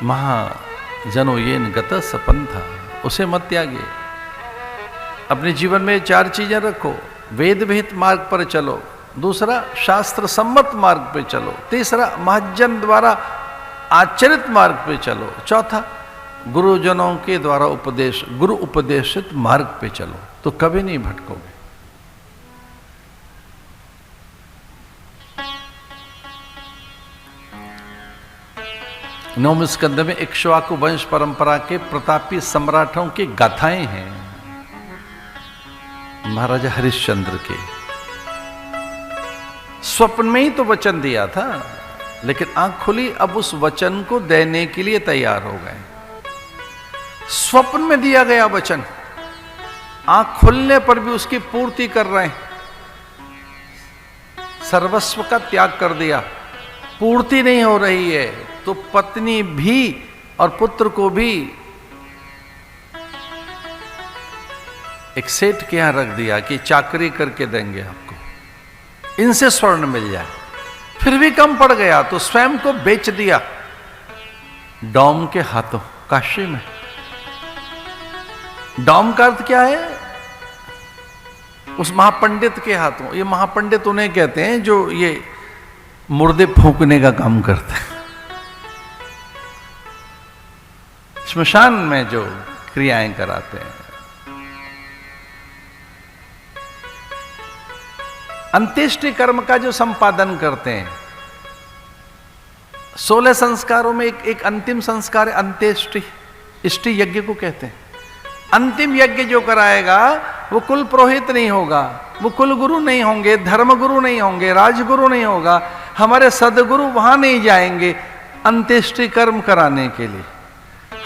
महाजनो येन गत सपंथा, उसे मत त्यागे। अपने जीवन में 4 चीजें रखो। वेद विहित मार्ग पर चलो, दूसरा शास्त्र सम्मत मार्ग पे चलो, तीसरा महज्जन द्वारा आचरित मार्ग पे चलो, चौथा गुरुजनों के द्वारा उपदेश, गुरु उपदेशित मार्ग पे चलो, तो कभी नहीं भटकोगे। नवम स्कंद में इक्ष्वाकु वंश परंपरा के प्रतापी सम्राटों की गाथाएं हैं, महाराजा हरिश्चंद्र के। स्वप्न में ही तो वचन दिया था, लेकिन आंख खुली, अब उस वचन को देने के लिए तैयार हो गए। स्वप्न में दिया गया वचन, आंख खुलने पर भी उसकी पूर्ति कर रहे हैं। सर्वस्व का त्याग कर दिया, पूर्ति नहीं हो रही है, तो पत्नी भी और पुत्र को भी एक सेठ के यहां रख दिया कि चाकरी करके देंगे आपको, इनसे स्वर्ण मिल जाए। फिर भी कम पड़ गया तो स्वयं को बेच दिया डॉम के हाथों, काशी में। डॉम का अर्थ क्या है? उस महापंडित के हाथों। ये महापंडित उन्हें कहते हैं जो ये मुर्दे फूंकने का काम करते हैं, श्मशान में जो क्रियाएं कराते हैं। अंत्येष्टि कर्म का जो संपादन करते हैं। 16 संस्कारों में एक अंतिम संस्कार है अंत्येष्टि, इष्टि यज्ञ को कहते हैं। अंतिम यज्ञ जो कराएगा वो कुल पुरोहित नहीं होगा, वो कुल गुरु नहीं होंगे, धर्म गुरु नहीं होंगे, राजगुरु नहीं होगा, हमारे सदगुरु वहां नहीं जाएंगे अंत्येष्टि कर्म कराने के लिए।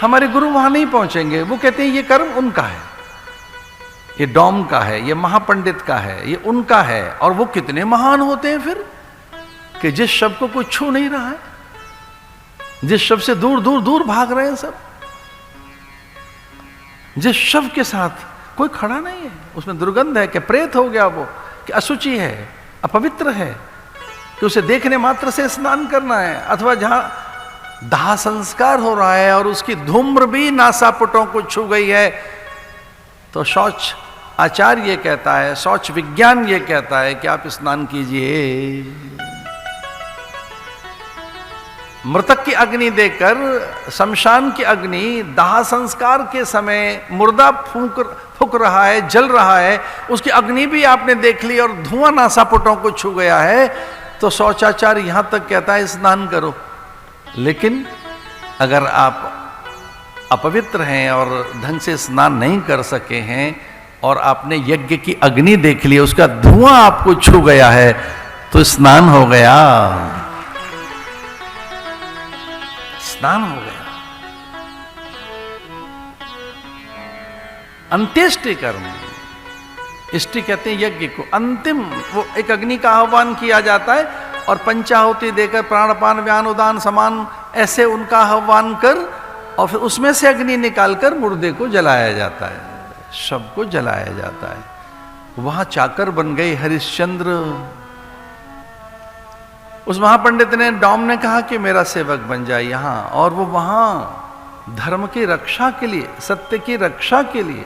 हमारे गुरु वहां नहीं पहुंचेंगे। वो कहते हैं ये कर्म उनका है, ये डॉम का है, ये महापंडित का है, ये उनका है। और वो कितने महान होते हैं फिर, कि जिस शब्द को कोई छू नहीं रहा है, जिस शब्द से दूर दूर दूर भाग रहे हैं सब, जिस शब्द के साथ कोई खड़ा नहीं है, उसमें दुर्गंध है, कि प्रेत हो गया वो, कि अशुचि है, अपवित्र है, कि उसे देखने मात्र से स्नान करना है, अथवा जहां दाह संस्कार हो रहा है और उसकी धूम्र भी नासापुटों को छू गई है, तो शौच आचार ये कहता है, शौच विज्ञान ये कहता है कि आप स्नान कीजिए। मृतक की अग्नि देकर, शमशान की अग्नि दाह संस्कार के समय मुर्दा फूक रहा है, जल रहा है, उसकी अग्नि भी आपने देख ली और धुआं नासापुटों को छू गया है, तो शौचाचार यहां तक कहता है स्नान करो। लेकिन अगर आप अपवित्र हैं और ढंग से स्नान नहीं कर सके हैं और आपने यज्ञ की अग्नि देख ली, उसका धुआं आपको छू गया है, तो स्नान हो गया, स्नान हो गया। अंत्येष्टि कर्म, इष्टि कहते हैं यज्ञ को। अंतिम वो एक अग्नि का आह्वान किया जाता है और पंचाहुति देकर प्राणपान व्यान उदान समान ऐसे उनका आह्वान कर, और फिर उसमें से अग्नि निकालकर मुर्दे को जलाया जाता है, शव को जलाया जाता है। वहां चाकर बन गए हरिश्चंद्र। उस महापंडित ने, डॉम ने कहा कि मेरा सेवक बन जाए यहां, और वो वहां धर्म की रक्षा के लिए, सत्य की रक्षा के लिए,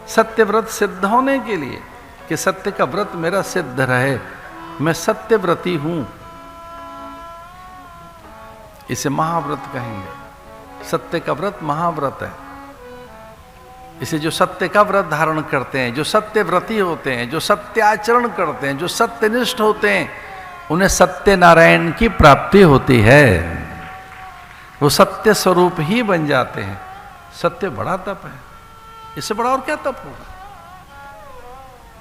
सत्य व्रत सिद्ध होने के लिए, कि सत्य का व्रत मेरा सिद्ध रहे, मैं सत्यव्रती हूं, इसे महाव्रत कहेंगे। सत्य का व्रत महाव्रत है। इसे जो सत्य का व्रत धारण करते हैं, जो सत्यव्रती होते हैं, जो सत्याचरण करते हैं, जो सत्यनिष्ठ होते हैं, उन्हें सत्यनारायण की प्राप्ति होती है। वो सत्य स्वरूप ही बन जाते हैं। सत्य बड़ा तप है, इससे बड़ा और क्या तप होगा।